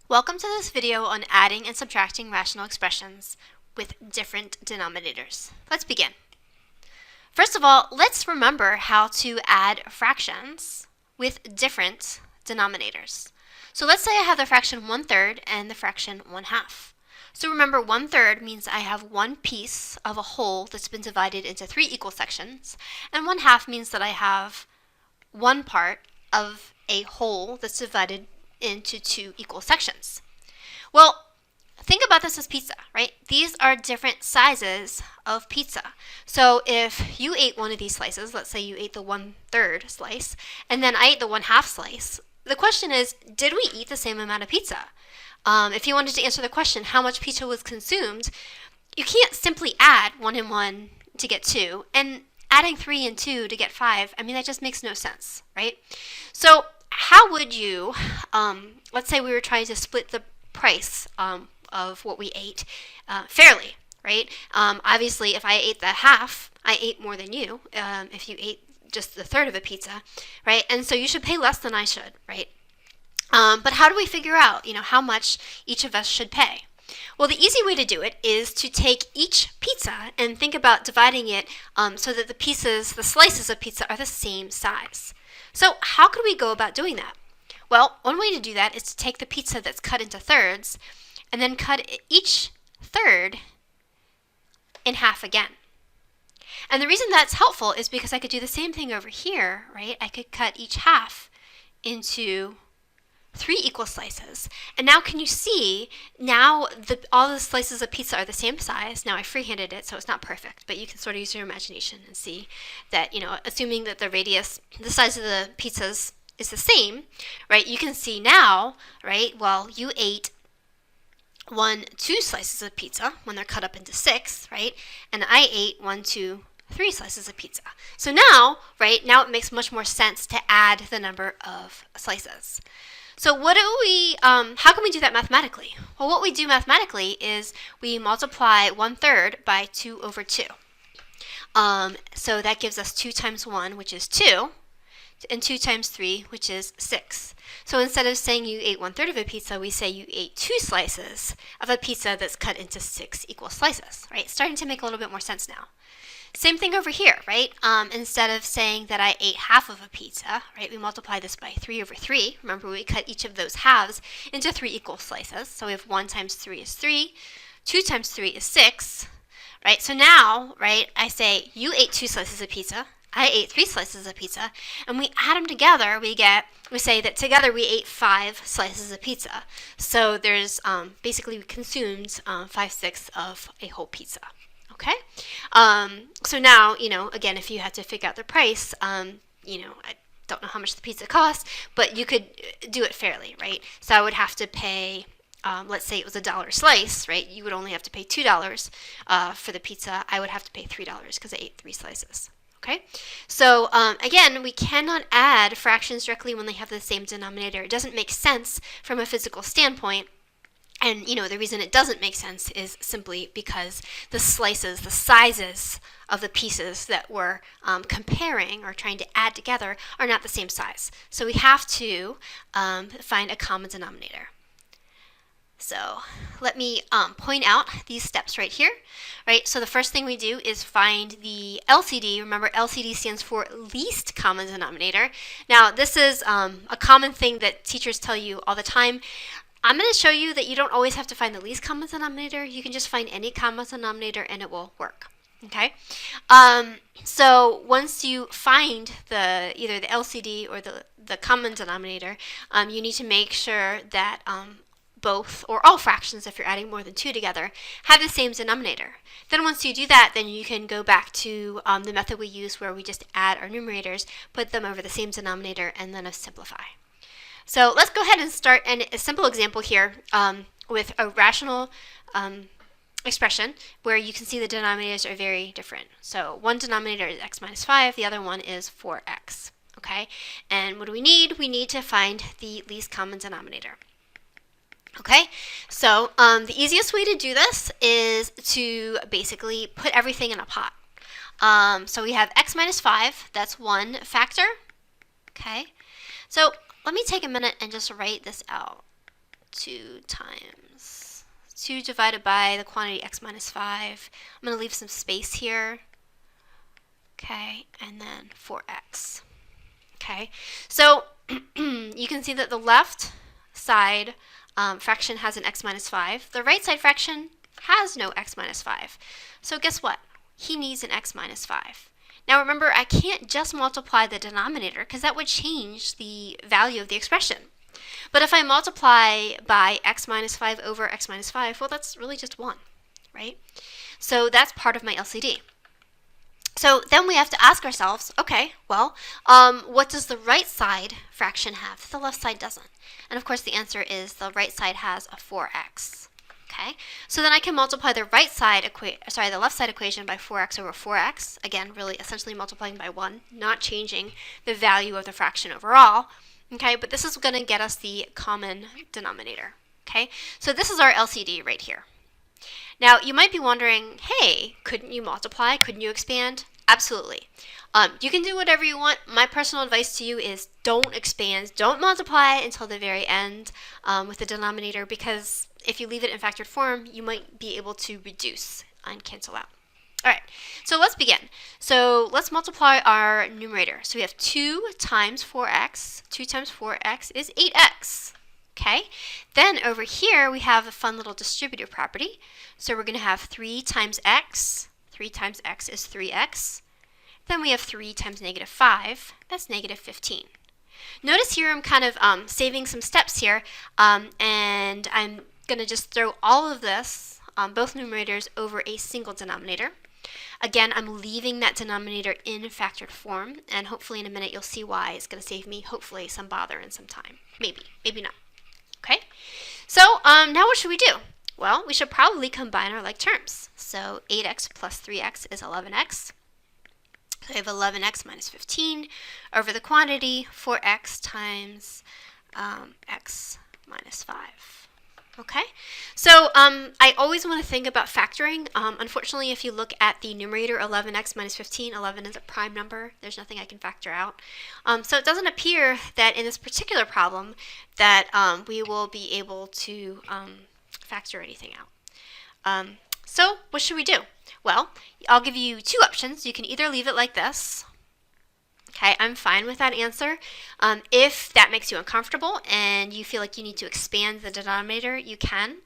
Welcome to this video on adding and subtracting rational expressions with different denominators. Let's begin. First of all, let's remember how to add fractions with different denominators. So let's say I have the fraction 1/3 and the fraction 1/2. So remember, 1/3 means I have one piece of a whole that's been divided into 3 equal sections, and 1/2 means that I have one part of a whole that's divided into 2 equal sections. Well, think about this as pizza, right? These are different sizes of pizza. So if you ate one of these slices, let's say you ate the 1/3 slice, and then I ate the 1/2 slice, the question is, did we eat the same amount of pizza? If you wanted to answer the question, how much pizza was consumed, you can't simply add 1 and 1 to get 2, and adding 3 and 2 to get 5, I mean, that just makes no sense, right? So how would you, let's say we were trying to split the price of what we ate fairly, right? Obviously, if I ate the half, I ate more than you. If you ate just the third of a pizza, right? And so you should pay less than I should, right? But how do we figure out, how much each of us should pay? Well, the easy way to do it is to take each pizza and think about dividing it so that the slices of pizza are the same size. So how could we go about doing that? Well, one way to do that is to take the pizza that's cut into thirds and then cut each third in half again. And the reason that's helpful is because I could do the same thing over here, right? I could cut each half into 3 equal slices. And now can you see, now all the slices of pizza are the same size. Now I freehanded it, so it's not perfect, but you can sort of use your imagination and see that, assuming that the size of the pizzas is the same, right? You can see now, right, well, you ate 2 slices of pizza when they're cut up into 6, right? And I ate 1, 2, 3 slices of pizza. So now, right, now it makes much more sense to add the number of slices. So how can we do that mathematically? Well, what we do mathematically is we multiply 1/3 by 2/2. So that gives us 2 times 1, which is 2, and 2 times 3, which is 6. So instead of saying you ate 1/3 of a pizza, we say you ate 2 slices of a pizza that's cut into 6 equal slices, right? Starting to make a little bit more sense now. Same thing over here, right? Instead of saying that I ate half of a pizza, right, we multiply this by 3/3. Remember, we cut each of those halves into 3 equal slices. So we have 1 times 3 is 3, 2 times 3 is 6, right? So now, right, I say you ate 2 slices of pizza, I ate 3 slices of pizza, and we add them together, we say that together we ate 5 slices of pizza. So there's basically we consumed 5/6 of a whole pizza. Okay, so now, again, if you had to figure out the price, I don't know how much the pizza costs, but you could do it fairly, right? So I would have to pay, let's say it was $1 slice, right? You would only have to pay $2 for the pizza. I would have to pay $3 because I ate 3 slices. Okay, so again, we cannot add fractions directly when they have the same denominator. It doesn't make sense from a physical standpoint. And, the reason it doesn't make sense is simply because the sizes of the pieces that we're comparing or trying to add together are not the same size. So we have to find a common denominator. So let me point out these steps right here, right? So the first thing we do is find the LCD. Remember, LCD stands for least common denominator. Now, this is a common thing that teachers tell you all the time. I'm going to show you that you don't always have to find the least common denominator. You can just find any common denominator and it will work. Okay? So once you find either the LCD or the common denominator, you need to make sure that both or all fractions, if you're adding more than 2 together, have the same denominator. Then once you do that, then you can go back to the method we use where we just add our numerators, put them over the same denominator, and then simplify. So let's go ahead and start a simple example here with a rational expression where you can see the denominators are very different. So one denominator is x minus 5, the other one is 4x. Okay, and what do we need? We need to find the least common denominator. Okay, so the easiest way to do this is to basically put everything in a pot. So we have x minus 5, that's one factor. Okay, so let me take a minute and just write this out. 2 times 2 divided by the quantity x minus 5. I'm going to leave some space here. Okay, and then 4x. Okay, so you can see that the left side fraction has an x minus 5. The right side fraction has no x minus 5. So guess what? He needs an x minus 5. Now remember, I can't just multiply the denominator because that would change the value of the expression. But if I multiply by x minus 5 over x minus 5, well, that's really just 1, right? So that's part of my LCD. So then we have to ask ourselves, okay, well, what does the right side fraction have that the left side doesn't? And of course the answer is the right side has a 4x. Okay, so then I can multiply the left side equation by 4x over 4x. Again, really essentially multiplying by 1, not changing the value of the fraction overall. Okay, but this is going to get us the common denominator. Okay, so this is our LCD right here. Now, you might be wondering, hey, couldn't you multiply? Couldn't you expand? Absolutely. You can do whatever you want. My personal advice to you is don't expand, don't multiply until the very end with the denominator, because if you leave it in factored form, you might be able to reduce and cancel out. All right, so let's begin. So let's multiply our numerator. So we have 2 times 4x. 2 times 4x is 8x. Okay, then over here we have a fun little distributive property. So we're going to have 3 times x. 3 times x is 3x. Then we have 3 times negative 5. That's negative 15. Notice here I'm kind of saving some steps here, and I'm going to just throw all of this, both numerators, over a single denominator. Again, I'm leaving that denominator in factored form, and hopefully in a minute you'll see why. It's going to save me, hopefully, some bother and some time. Maybe, maybe not. Okay, so now what should we do? Well, we should probably combine our like terms. So 8x plus 3x is 11x. So we have 11x minus 15 over the quantity 4x times x minus 5. Okay, so I always want to think about factoring. Unfortunately, if you look at the numerator 11x minus 15, 11 is a prime number. There's nothing I can factor out. So it doesn't appear that in this particular problem that we will be able to factor anything out. So what should we do? Well, I'll give you 2 options. You can either leave it like this. Okay, I'm fine with that answer. If that makes you uncomfortable and you feel like you need to expand the denominator, you can.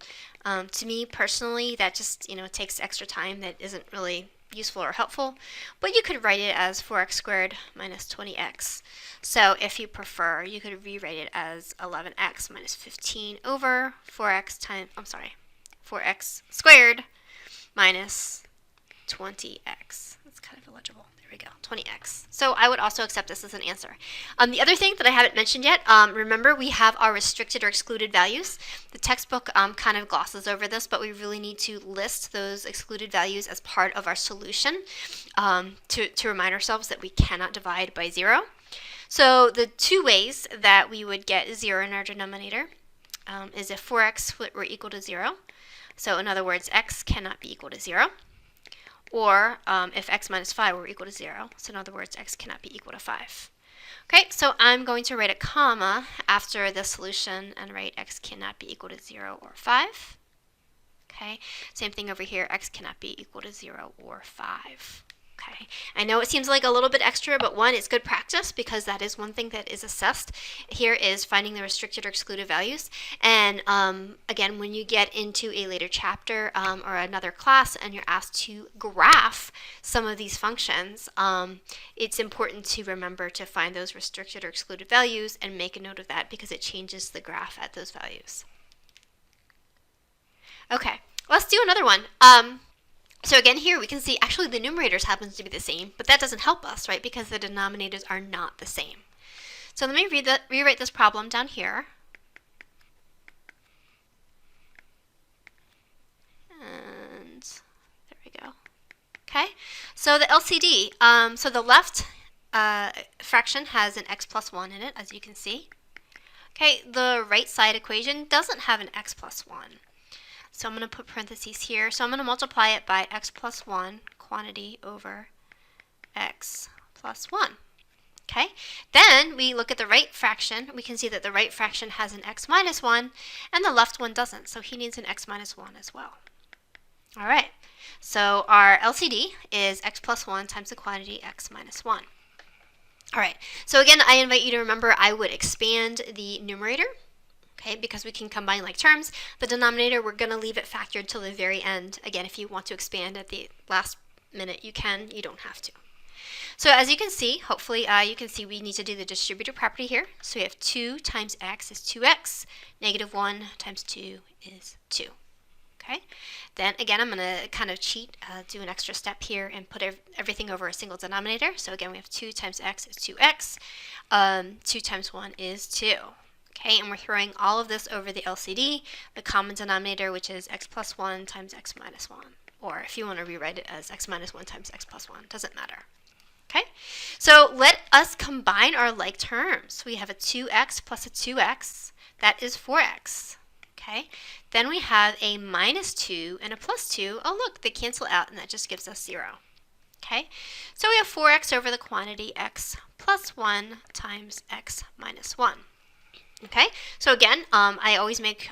To me personally, that just takes extra time that isn't really useful or helpful. But you could write it as 4x squared minus 20x. So if you prefer, you could rewrite it as 11x minus 15 over 4x squared minus 20x. That's kind of illegible. There we go, 20x. So I would also accept this as an answer. The other thing that I haven't mentioned yet, remember we have our restricted or excluded values. The textbook kind of glosses over this, but we really need to list those excluded values as part of our solution to remind ourselves that we cannot divide by 0. So the 2 ways that we would get 0 in our denominator is if 4x were equal to 0. So in other words, x cannot be equal to 0. Or if x minus 5 were equal to 0. So in other words, x cannot be equal to 5. Okay, so I'm going to write a comma after the solution and write x cannot be equal to 0 or 5. Okay, same thing over here, x cannot be equal to 0 or 5. Okay, I know it seems like a little bit extra, but one, it's good practice because that is one thing that is assessed. Here is finding the restricted or excluded values. And again, when you get into a later chapter or another class and you're asked to graph some of these functions, it's important to remember to find those restricted or excluded values and make a note of that because it changes the graph at those values. Okay, let's do another one. So again, here we can see actually the numerators happens to be the same, but that doesn't help us, right, because the denominators are not the same. So let me rewrite this problem down here. And there we go. Okay, so the LCD, so the left fraction has an x plus 1 in it, as you can see. Okay, the right side equation doesn't have an x plus 1. So I'm going to put parentheses here. So I'm going to multiply it by x plus 1 quantity over x plus 1. Okay, then we look at the right fraction. We can see that the right fraction has an x minus 1 and the left one doesn't, so he needs an x minus 1 as well. All right, so our LCD is x plus 1 times the quantity x minus 1. All right, so again, I invite you to remember I would expand the numerator, okay, because we can combine like terms. The denominator, we're going to leave it factored till the very end. Again, if you want to expand at the last minute, you can. You don't have to. So as you can see, hopefully you can see we need to do the distributive property here. So we have 2 times x is 2x, negative 1 times 2 is 2. Okay, then again, I'm going to kind of cheat, do an extra step here and put everything over a single denominator. So again, we have 2 times x is 2x, 2 times 1 is 2. Okay, and we're throwing all of this over the LCD, the common denominator, which is x plus 1 times x minus 1. Or if you want to rewrite it as x minus 1 times x plus 1, doesn't matter. Okay, so let us combine our like terms. We have a 2x plus a 2x, that is 4x. Okay, then we have a minus 2 and a plus 2. Oh look, they cancel out and that just gives us 0. Okay, so we have 4x over the quantity x plus 1 times x minus 1. Okay, so again, I always make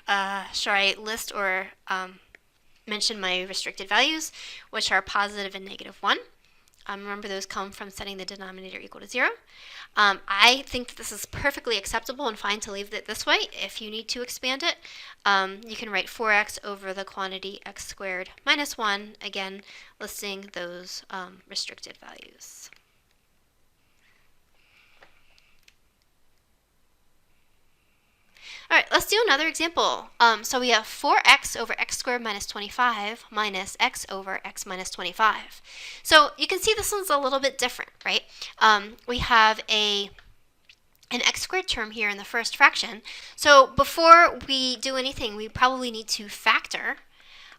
sure I list or mention my restricted values, which are positive and negative 1. Remember, those come from setting the denominator equal to 0. I think that this is perfectly acceptable and fine to leave it this way. If you need to expand it, you can write 4x over the quantity x squared minus 1, again, listing those restricted values. All right, let's do another example. So we have 4x over x squared minus 25 minus x over x minus 25. So you can see this one's a little bit different, right? We have an x squared term here in the first fraction. So before we do anything, we probably need to factor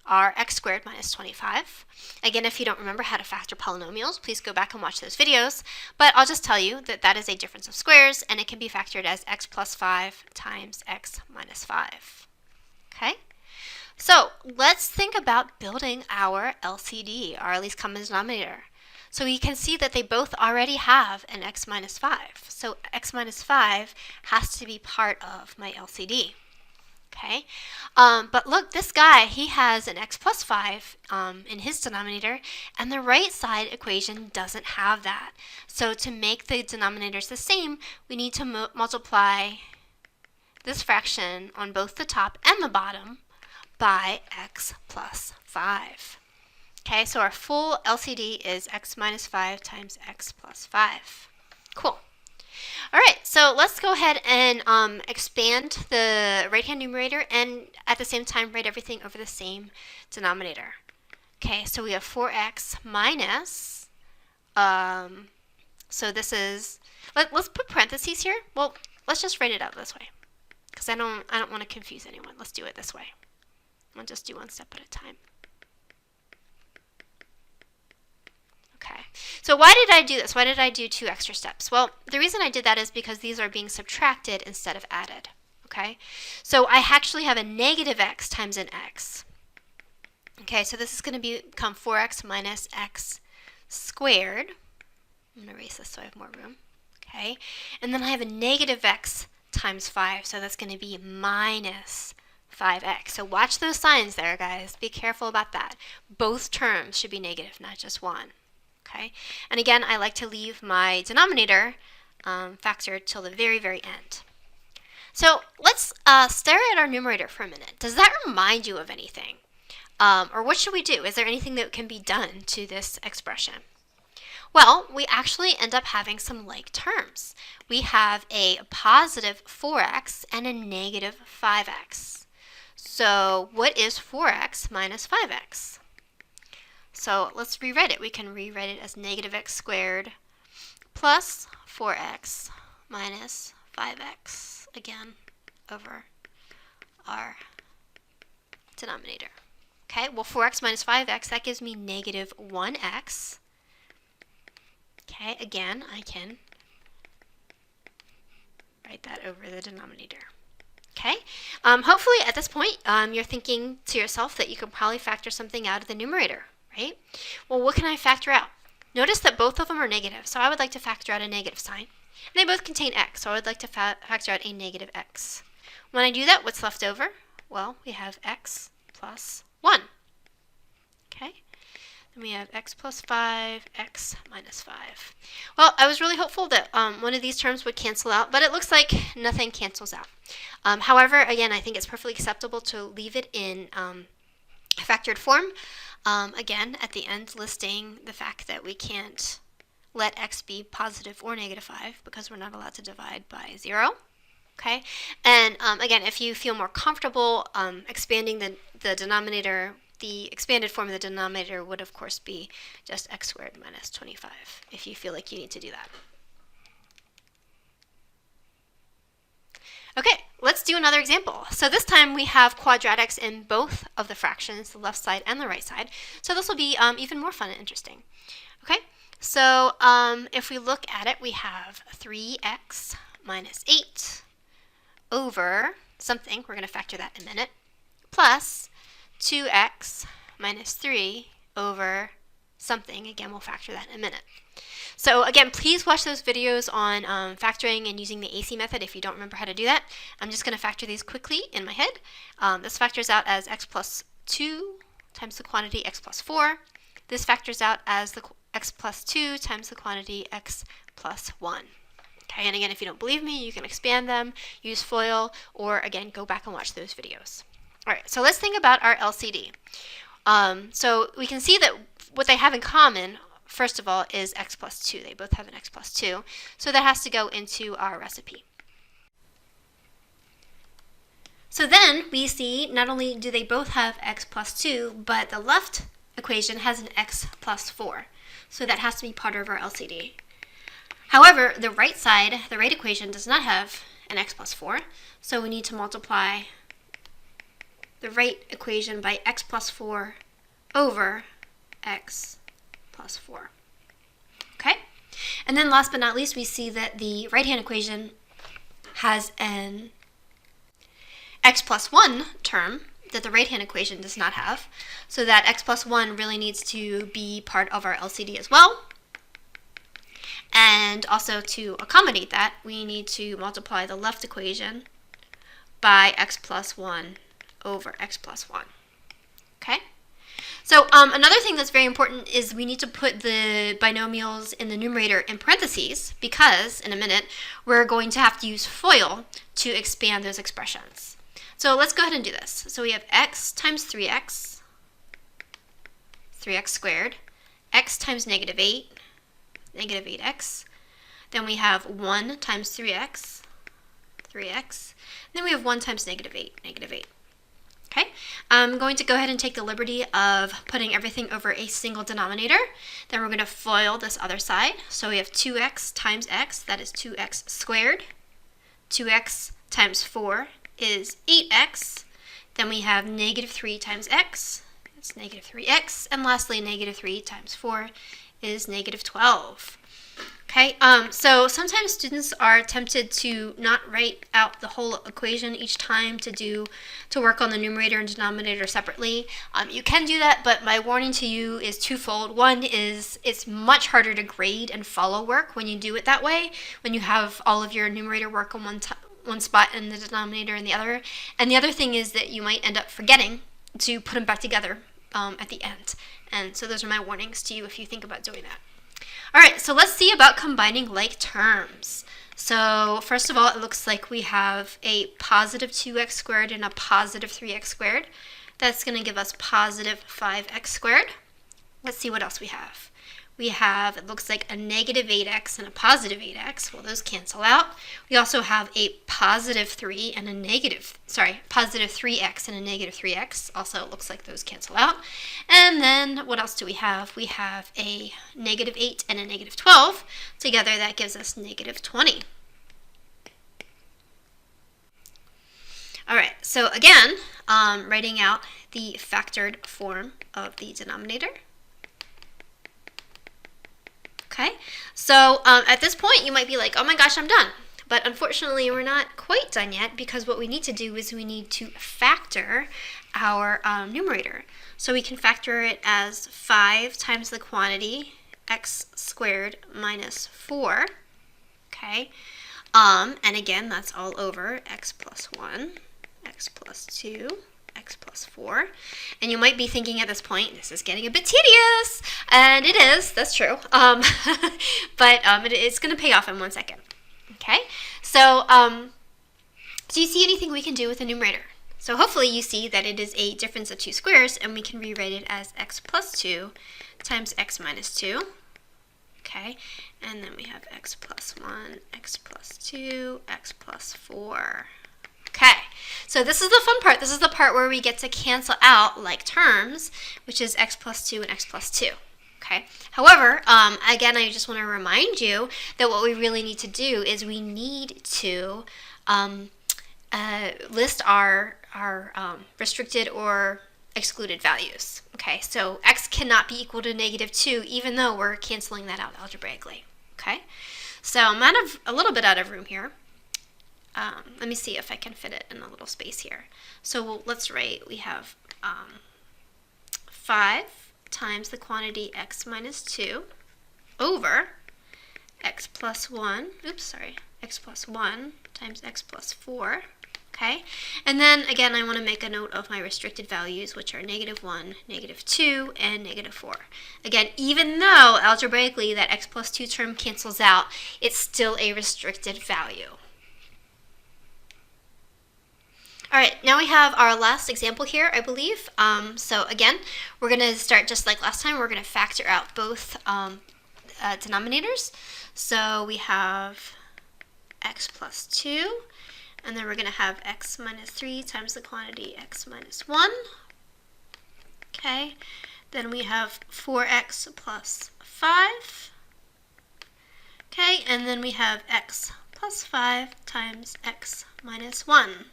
our x squared minus 25. Again, if you don't remember how to factor polynomials, please go back and watch those videos. But I'll just tell you that that is a difference of squares, and it can be factored as x plus 5 times x minus 5. Okay? So let's think about building our LCD, our least common denominator. So we can see that they both already have an x minus 5. So x minus 5 has to be part of my LCD. Okay, but look, this guy, he has an x plus 5 in his denominator, and the right side equation doesn't have that. So to make the denominators the same, we need to multiply this fraction on both the top and the bottom by x plus 5. Okay, so our full LCD is x minus 5 times x plus 5. Cool. All right, so let's go ahead and expand the right-hand numerator and at the same time write everything over the same denominator. Okay, so we have 4x minus, so this is, let's put parentheses here. Well, let's just write it out this way because I don't want to confuse anyone. Let's do it this way. I'll just do one step at a time. Okay, so why did I do this? Why did I do 2 extra steps? Well, the reason I did that is because these are being subtracted instead of added. Okay, so I actually have a negative x times an x. Okay, so this is going to become 4x minus x squared. I'm going to erase this so I have more room. Okay, and then I have a negative x times 5, so that's going to be minus 5x. So watch those signs there, guys. Be careful about that. Both terms should be negative, not just one. Okay, and again, I like to leave my denominator factored till the very, very end. So let's stare at our numerator for a minute. Does that remind you of anything? Or what should we do? Is there anything that can be done to this expression? Well, we actually end up having some like terms. We have a positive 4x and a negative 5x. So what is 4x minus 5x? So let's rewrite it. We can rewrite it as negative x squared plus 4x minus 5x, again, over our denominator. Okay, well, 4x minus 5x, that gives me negative 1x. Okay, again, I can write that over the denominator. Okay, hopefully at this point, you're thinking to yourself that you could probably factor something out of the numerator. Right? Well, what can I factor out? Notice that both of them are negative, so I would like to factor out a negative sign. And they both contain x, so I would like to factor out a negative x. When I do that, what's left over? Well, we have x plus 1. Okay? Then we have x plus 5, x minus 5. Well, I was really hopeful that one of these terms would cancel out, but it looks like nothing cancels out. However, again, I think it's perfectly acceptable to leave it in factored form. Again, at the end, listing the fact that we can't let x be positive or negative 5 because we're not allowed to divide by 0. Okay, and again, if you feel more comfortable expanding the denominator, the expanded form of the denominator would of course be just x squared minus 25 if you feel like you need to do that. Okay, let's do another example. So this time we have quadratics in both of the fractions, the left side and the right side. So this will be even more fun and interesting. Okay, so if we look at it, we have 3x minus 8 over something, we're going to factor that in a minute, plus 2x minus 3 over something. Again, we'll factor that in a minute. So again, please watch those videos on factoring and using the AC method if you don't remember how to do that. I'm just going to factor these quickly in my head. This factors out as x plus 2 times the quantity x plus 4. This factors out as the x plus 2 times the quantity x plus 1. Okay, and again, if you don't believe me, you can expand them, use FOIL, or again, go back and watch those videos. All right, so let's think about our LCD. So we can see that what they have in common, first of all, is x plus 2. They both have an x plus 2. So that has to go into our recipe. So then we see not only do they both have x plus 2, but the left equation has an x plus 4. So that has to be part of our LCD. However, the right side, the right equation, does not have an x plus 4. So we need to multiply the right equation by x plus 4 over x plus 4. Okay? And then last but not least, we see that the right-hand equation has an x plus 1 term that the right-hand equation does not have. So that x plus 1 really needs to be part of our LCD as well. And also to accommodate that, we need to multiply the left equation by x plus 1 over x plus 1. Okay? So another thing that's very important is we need to put the binomials in the numerator in parentheses because, in a minute, we're going to have to use FOIL to expand those expressions. So let's go ahead and do this. So we have x times 3x, 3x squared, x times negative 8, negative 8x. Then we have 1 times 3x, 3x. Then we have 1 times negative 8, negative 8. Okay, I'm going to go ahead and take the liberty of putting everything over a single denominator. Then we're going to FOIL this other side. So we have 2x times x, that is 2x squared. 2x times 4 is 8x. Then we have negative 3 times x, that's negative 3x. And lastly, negative 3 times 4 is negative 12. Okay, so sometimes students are tempted to not write out the whole equation each time to work on the numerator and denominator separately. You can do that, but my warning to you is twofold. One is it's much harder to grade and follow work when you do it that way, when you have all of your numerator work on one spot and the denominator in the other. And the other thing is that you might end up forgetting to put them back together at the end. And so those are my warnings to you if you think about doing that. All right, so let's see about combining like terms. So first of all, it looks like we have a positive 2x squared and a positive 3x squared. That's going to give us positive 5x squared. Let's see what else we have. We have, it looks like a negative 8x and a positive 8x. Well, those cancel out. We also have a positive 3 and a negative, positive 3x and a negative 3x. Also, it looks like those cancel out. And then what else do we have? We have a negative 8 and a negative 12. Together, that gives us negative 20. All right, so again, writing out the factored form of the denominator. Okay, so at this point you might be like, oh my gosh, I'm done. But unfortunately we're not quite done yet because what we need to do is we need to factor our numerator. So we can factor it as 5 times the quantity x squared minus 4. Okay, and again, that's all over x plus 1, x plus 2, x plus 4. And you might be thinking at this point, this is getting a bit tedious. And it is, that's true. But it's going to pay off in 1 second. Okay, so do you see anything we can do with the numerator? So hopefully you see that it is a difference of two squares, and we can rewrite it as x plus 2 times x minus 2. Okay, and then we have x plus 1, x plus 2, x plus 4. Okay, so this is the fun part. This is the part where we get to cancel out like terms, which is x plus 2 and x plus 2. Okay. However, again, I just want to remind you that what we really need to do is we need to list our restricted or excluded values. Okay, so x cannot be equal to -2, even though we're canceling that out algebraically. Okay, so I'm a little bit out of room here. Let me see if I can fit it in a little space here. So let's write, we have 5 times the quantity x minus 2 over x plus 1, x plus 1 times x plus 4. Okay, and then again, I want to make a note of my restricted values, which are -1, -2, and -4. Again, even though algebraically that x plus 2 term cancels out, it's still a restricted value. All right, now we have our last example here, I believe. So again, we're going to start just like last time. We're going to factor out both denominators. So we have x plus 2. And then we're going to have x minus 3 times the quantity x minus 1. Okay, then we have 4x plus 5. Okay, and then we have x plus 5 times x minus 1.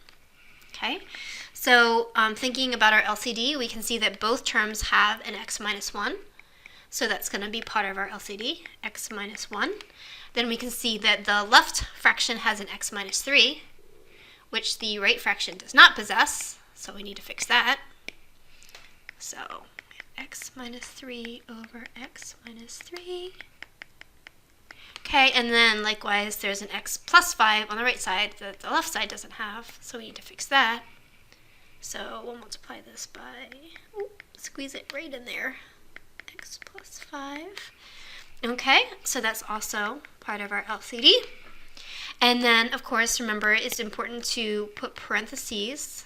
Okay, so thinking about our LCD, we can see that both terms have an x minus 1. So that's going to be part of our LCD, x minus 1. Then we can see that the left fraction has an x minus 3. Which the right fraction does not possess, so we need to fix that. So x minus 3 over x minus 3. Okay, and then likewise, there's an x plus 5 on the right side that the left side doesn't have, so we need to fix that. So we'll multiply this by, squeeze it right in there, x plus 5. Okay, so that's also part of our LCD. And then, of course, remember, it's important to put parentheses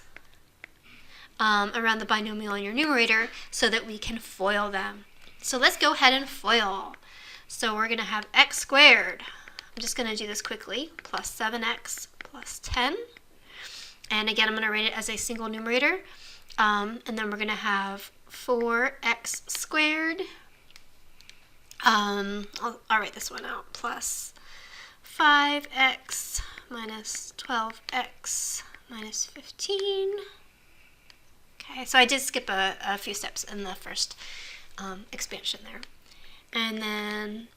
around the binomial in your numerator so that we can FOIL them. So let's go ahead and FOIL. So we're going to have x squared. I'm just going to do this quickly. Plus 7x plus 10. And again, I'm going to write it as a single numerator. And then we're going to have 4x squared. I'll write this one out. Plus 5x minus 12x minus 15. Okay, so I did skip a few steps in the first expansion there. And then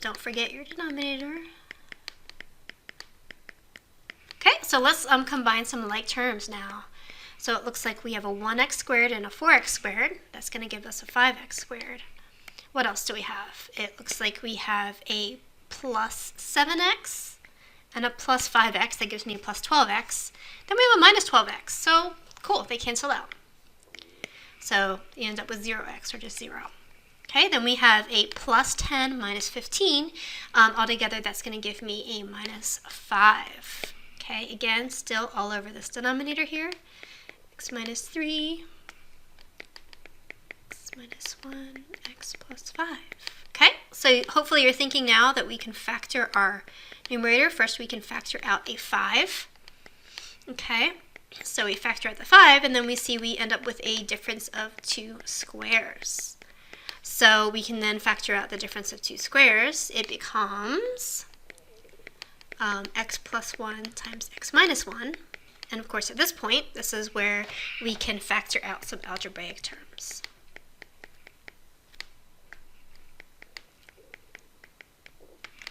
don't forget your denominator. Okay, so let's combine some like terms now. So it looks like we have a 1x squared and a 4x squared. That's going to give us a 5x squared. What else do we have? It looks like we have a plus 7x and a plus 5x. That gives me a plus 12x. Then we have a minus 12x. So cool, they cancel out. So you end up with 0x, or just 0. Okay, then we have a plus 10 minus 15. Altogether, that's going to give me a minus 5. Okay, again, still all over this denominator here. X minus 3, x minus 1, x plus 5. Okay, so hopefully you're thinking now that we can factor our numerator. First, we can factor out a 5. Okay, so we factor out the 5, and then we see we end up with a difference of 2 squares. So we can then factor out the difference of 2 squares. It becomes x plus 1 times x minus 1. And of course, at this point, this is where we can factor out some algebraic terms.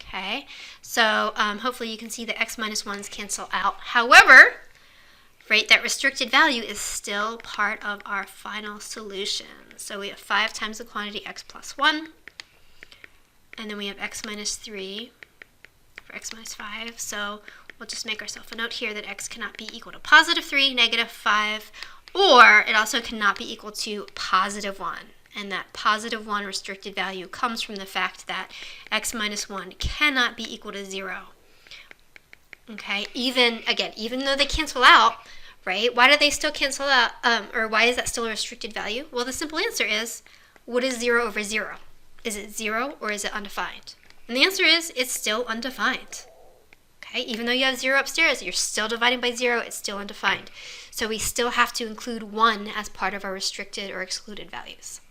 Okay, so hopefully you can see the x minus 1s cancel out. However, right, that restricted value is still part of our final solution. So we have 5 times the quantity x plus 1, and then we have x minus 3 for for x minus 5. So we'll just make ourselves a note here that x cannot be equal to positive 3, negative 5, or it also cannot be equal to positive 1. And that positive 1 restricted value comes from the fact that x minus 1 cannot be equal to 0. Okay, even though they cancel out, right? Why do they still cancel out, or why is that still a restricted value? Well, the simple answer is, what is 0 over 0? Is it 0 or is it undefined? And the answer is, it's still undefined. Okay, even though you have 0 upstairs, you're still dividing by 0, it's still undefined. So we still have to include 1 as part of our restricted or excluded values.